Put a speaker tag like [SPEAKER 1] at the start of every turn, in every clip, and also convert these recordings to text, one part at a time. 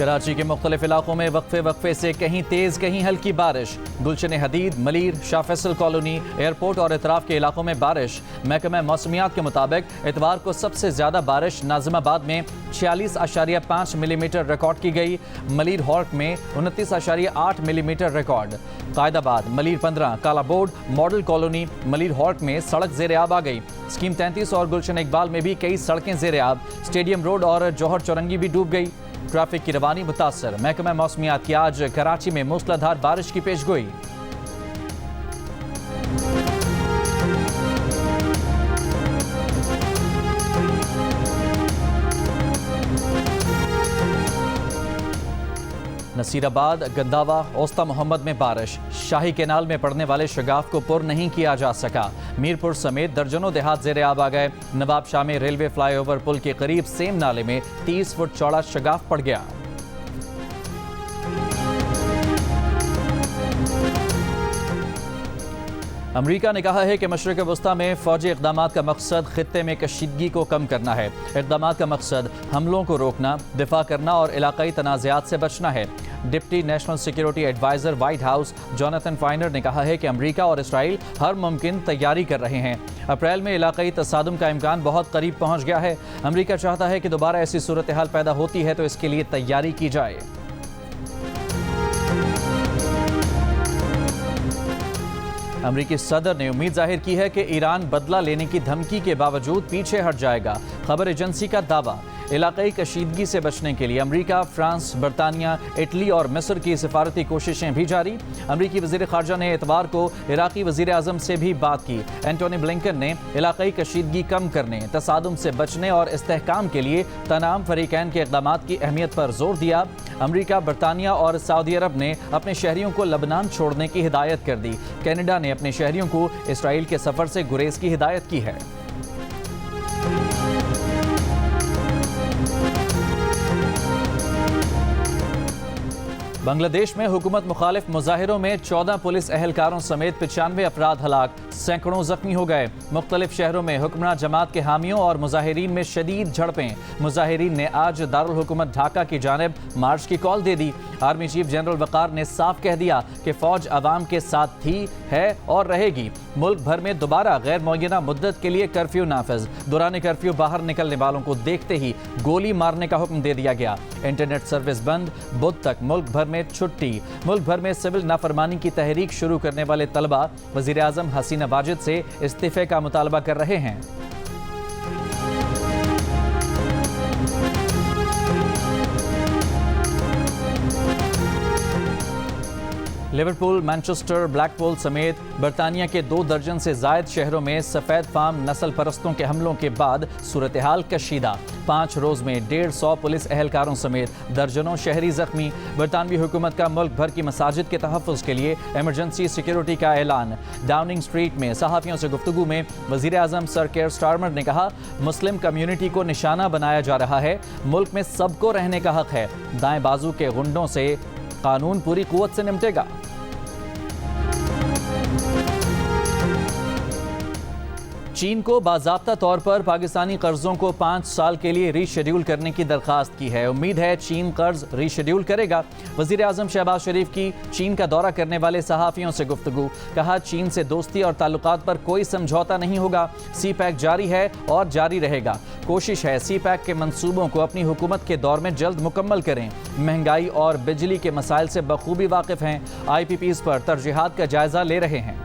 [SPEAKER 1] कराची के मुख्तलिफ इलाकों में वक्फे से कहीं तेज कहीं हल्की बारिश। गुलशन हदीद, मलीर, शाह फैसल कॉलोनी, एयरपोर्ट और इतराफ के इलाकों में बारिश। महकमा मौसमियात के मुताबिक इतवार को सबसे ज्यादा बारिश नाजिमाबाद में 46.5 मिलीमीटर रिकॉर्ड की गई। मलीर हॉर्क में 29.8 मिलीमीटर रिकॉर्ड। कायदाबाद, मलीर 15, काला बोर्ड, मॉडल कॉलोनी, मलीर हॉर्क में सड़क ज़ेर आब आ गई। स्कीम 33 और गुलशन इकबाल में भी कई सड़कें ज़ेर आब। स्टेडियम रोड और जौहर चौरंगी भी डूब गई। ट्रैफिक की रवानी मुतासर। महकमा मौसमियात की आज कराची में मूसलाधार बारिश की पेशगोई। नसीराबाद, गंदावा, ओस्ता मोहम्मद में बारिश। शाही केनाल में पड़ने वाले शगाफ को पुर नहीं किया जा सका। मीरपुर समेत दर्जनों देहात ज़ेरे आब आ गए। नवाब शाह में रेलवे फ्लाईओवर पुल के करीब सेम नाले में 30 फुट चौड़ा शगाफ पड़ गया। अमरीका ने कहा है कि मशरिक़ वस्ता में फ़ौजी इक़दामात का मकसद ख़ित्ते में कशीदगी को कम करना है। इक़दामात का मकसद हमलों को रोकना, दिफा करना और इलाक़ाई तनाज़ात से बचना है। Deputy national security adviser White House Jonathan Finer ने कहा है कि अमरीका और इसराइल हर मुमकिन तैयारी कर रहे हैं। अप्रैल में इलाक़ाई तसादुम का इम्कान बहुत करीब पहुँच गया है। अमरीका चाहता है कि दोबारा ऐसी सूरत हाल पैदा होती है तो इसके लिए तैयारी की जाए। अमरीकी सदर ने उम्मीद जाहिर की है कि ईरान बदला लेने की धमकी के बावजूद पीछे हट जाएगा। खबर एजेंसी का दावा। इलाकाई कशीदगी से बचने के लिए अमरीका, फ्रांस, बरतानिया, इटली और मिस्र की सिफारती कोशिशें भी जारी। अमरीकी वज़ीर ख़ारजा ने इतवार को इराक़ी वज़ीर आज़म से भी बात की। एंटोनी ब्लिंकन ने इलाकाई कशीदगी कम करने, तसादुम से बचने और इस्तेहकाम के लिए तमाम फ़रीक़ैन के इक़दामात की अहमियत पर जोर दिया। अमरीका, बरतानिया और सऊदी अरब ने अपने शहरियों को लबनान छोड़ने की हिदायत कर दी। कनाडा ने अपने शहरियों को इसराइल के सफ़र से गुरेज की हिदायत की है। बांग्लादेश में हुकूमत मुखालिफ मुजाहिरों में 14 पुलिस अहलकारों समेत 95 अफराद हलाक, सैकड़ों जख्मी हो गए। मुख्तलिफ शहरों में हुक्मरान जमात के हामियों और मुजाहिरीन में शदीद झड़पें। मुजाहिरीन ने आज दारुल हुकूमत ढाका की जानिब मार्च की कॉल दे दी। आर्मी चीफ जनरल वकार ने साफ कह दिया कि फौज अवाम के साथ थी, है और रहेगी। मुल्क भर में दोबारा गैर मुअय्यना मुद्दत के लिए कर्फ्यू नाफिज। दौरान कर्फ्यू बाहर निकलने वालों को देखते ही गोली मारने का हुक्म दे दिया गया। इंटरनेट सर्विस बंद। बुध तक मुल्क भर में छुट्टी। मुल्क भर में सिविल नाफरमानी की तहरीक शुरू करने वाले तलबा वज़ीर आज़म हसीना वाजिद से इस्तीफे का मुतालबा कर रहे हैं। लिवरपूल, मैनचेस्टर, ब्लैकपूल समेत बरतानिया के 2 दर्जन से जायद शहरों में सफ़ेद फार्म नस्ल परस्तों के हमलों के बाद सूरत हाल कशीदा। 5 रोज़ में 150 पुलिस अहलकारों समेत दर्जनों शहरी जख्मी। बरतानवी हुकूमत का मुल्क भर की मसाजिद के तहफ़्फ़ुज़ के लिए एमरजेंसी सिक्योरिटी का ऐलान। डाउनिंग स्ट्रीट में सहाफ़ियों से गुफ्तगू में वज़ीर आज़म सर केयर स्टारमर ने कहा, मुस्लिम कम्यूनिटी को निशाना बनाया जा रहा है। मुल्क में सबको रहने का हक है। दाएँ बाजू के गुंडों से कानून पूरी कुव्वत से निपटेगा। चीन को बाज़ाब्ता तौर पर पाकिस्तानी कर्जों को 5 साल के लिए रीशेड्यूल करने की दरख्वास्त की है। उम्मीद है चीन कर्ज रीशेड्यूल करेगा। वज़ीर आज़म शहबाज शरीफ की चीन का दौरा करने वाले सहाफ़ियों से गुफ्तगू। कहा, चीन से दोस्ती और ताल्लुकात पर कोई समझौता नहीं होगा। सी पैक जारी है और जारी रहेगा। कोशिश है सी पैक के मंसूबों को अपनी हुकूमत के दौर में जल्द मुकम्मल करें। महंगाई और बिजली के मसाइल से बखूबी वाकिफ़ हैं। IPPs पर तरजीहात का जायज़ा ले रहे हैं।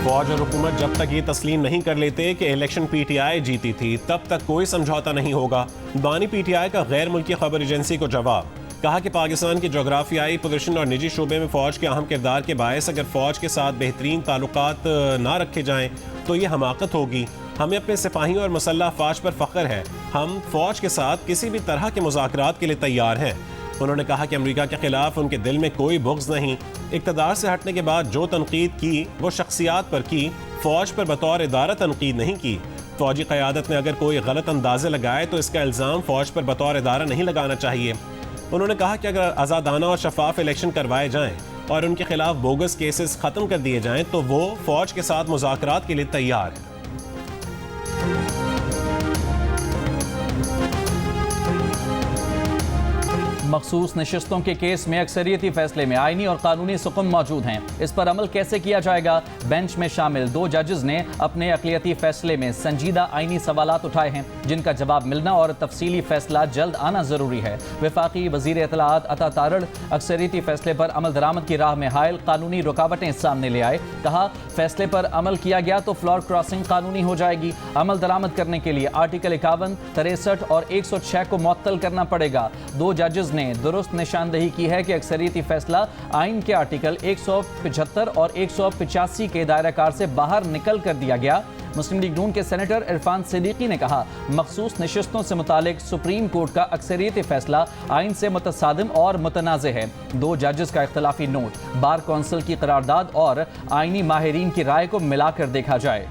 [SPEAKER 2] फौज और हुकूमत जब तक ये तस्लीम नहीं कर लेते कि इलेक्शन PTI जीती थी, तब तक कोई समझौता नहीं होगा। बानी PTI का गैर मुल्की खबर एजेंसी को जवाब। कहा कि पाकिस्तान की जोग्राफियाई पोजीशन और निजी शोबे में फ़ौज के अहम किरदार के बायस अगर फ़ौज के साथ बेहतरीन ताल्लुकात ना रखे जाएँ तो ये हमाकत होगी। हमें अपने सिपाही और मुसल्लह फ़ौज पर फ़ख्र है। हम फ़ौज के साथ किसी भी तरह के मुज़ाकरात के लिए तैयार हैं। उन्होंने कहा कि अमेरिका के खिलाफ उनके दिल में कोई बुग़्ज़ नहीं। इक़्तिदार से हटने के बाद जो तनकीद की वो शख्सियात पर की, फ़ौज पर बतौर इदारा तनकीद नहीं की। फ़ौजी क़यादत ने अगर कोई गलत अंदाज़े लगाए तो इसका इल्ज़ाम फ़ौज पर बतौर इदारा नहीं लगाना चाहिए। उन्होंने कहा कि अगर आज़ादाना और शफाफ इलेक्शन करवाए जाएँ और उनके खिलाफ बोगस केसेस ख़त्म कर दिए जाएँ तो वो फ़ौज के साथ मुज़ाकरात के लिए तैयार है।
[SPEAKER 1] मखसूस नशिस्तों के केस में अक्सरियती फैसले में आईनी और कानूनी सुकून मौजूद हैं। इस पर अमल कैसे किया जाएगा? बेंच में शामिल 2 जजेस ने अपने अक़लियती फैसले में संजीदा आईनी सवालात उठाए हैं, जिनका जवाब मिलना और तफसीली फैसला जल्द आना जरूरी है। वफाकी वज़ीर इत्तलाआत अता तारड़ अक्सरियती फैसले पर अमल दरामद की राह में हायल कानूनी रुकावटें सामने ले आए। कहा, फैसले पर अमल किया गया तो फ्लोर क्रॉसिंग कानूनी हो जाएगी। अमल दरामद करने के लिए आर्टिकल 51, 63 और 106 को मुअत्तल करना पड़ेगा। 2 जजेस ने दुरुस्त निशानदही की है कि अक्सरियती फैसला आइन के आर्टिकल 175 और 185 के दायराकार से बाहर निकल कर दिया गया। मुस्लिम लीग नून के सेनेटर इरफान सिद्दीकी ने कहा, मखसूस नशिस्तों से मुतालिक सुप्रीम कोर्ट का अक्सरियती फैसला आइन से मुतसादिम और मुतनाज़े है। 2 जजेस का इख्तलाफी नोट बार कौंसिल की करारदाद और आइनी माहिरीन की राय को मिलाकर देखा जाए।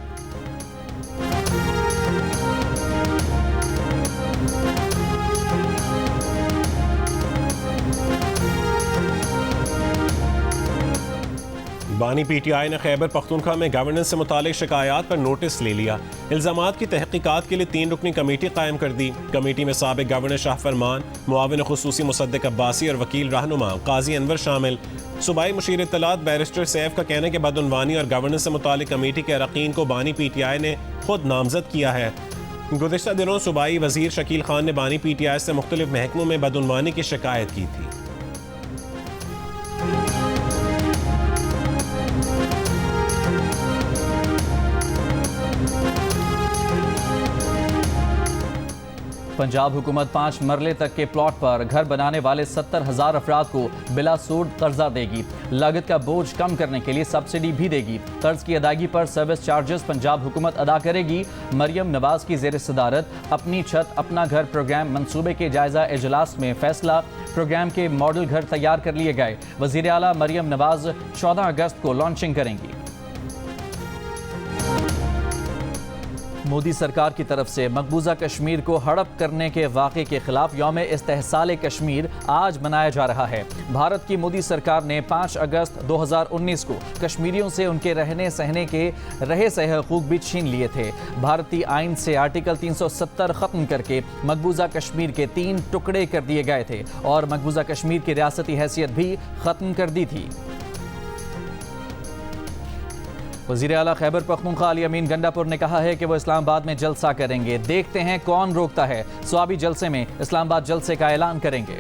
[SPEAKER 2] बानी पीटीआई ने खैबर पख्तूनख्वा में गवर्नेंस से मुतालिक शिकायत पर नोटिस ले लिया। इल्जामात की तहकीकात के लिए 3 रुकनी कमेटी कायम कर दी। कमेटी में साबिक गवर्नर शाह फरमान, मुआविन खुसूसी मुसद्दिक अब्बासी और वकील रहनुमा काजी अनवर शामिल। सूबाई मुशीर इत्तलात बैरिस्टर सैफ का कहना है कि बदउनवानी और गवर्नेंस से मुतालिक कमेटी के अरकान को बानी पीटीआई ने खुद नामजद किया है। गुज़िश्ता दिनों सूबाई वजीर शकील खान ने बानी पीटीआई से मुख्तलिफ महकमों में बदउनवानी की शिकायत की थी।
[SPEAKER 1] पंजाब हुकूमत 5 मरले तक के प्लॉट पर घर बनाने वाले 70,000 अफराद को बिला सूद कर्जा देगी। लागत का बोझ कम करने के लिए सब्सिडी भी देगी। कर्ज की अदायगी पर सर्विस चार्जेस पंजाब हुकूमत अदा करेगी। मरियम नवाज की ज़ेर सदारत अपनी छत अपना घर प्रोग्राम मंसूबे के जायजा इजलास में फैसला। प्रोग्राम के मॉडल घर तैयार कर लिए गए। वज़ीर आला मरियम नवाज 14 अगस्त को लॉन्चिंग करेंगी। मोदी सरकार की तरफ से मकबूजा कश्मीर को हड़प करने के वाक़े के खिलाफ यौम इस्तेहसाल कश्मीर आज मनाया जा रहा है। भारत की मोदी सरकार ने 5 अगस्त 2019 को कश्मीरियों से उनके रहने सहने के रहे सहे हकूक़ भी छीन लिए थे। भारतीय आइन से आर्टिकल 370 ख़त्म करके मकबूजा कश्मीर के 3 टुकड़े कर दिए गए थे और मकबूजा कश्मीर की रियासती हैसियत भी ख़त्म कर दी थी। वज़ीर आला खैबर पख्तूनख्वा अली अमीन गंडापुर ने कहा है कि वो इस्लामाबाद में जलसा करेंगे। देखते हैं कौन रोकता है। स्वाबी जलसे में इस्लामाबाद जलसे का ऐलान करेंगे।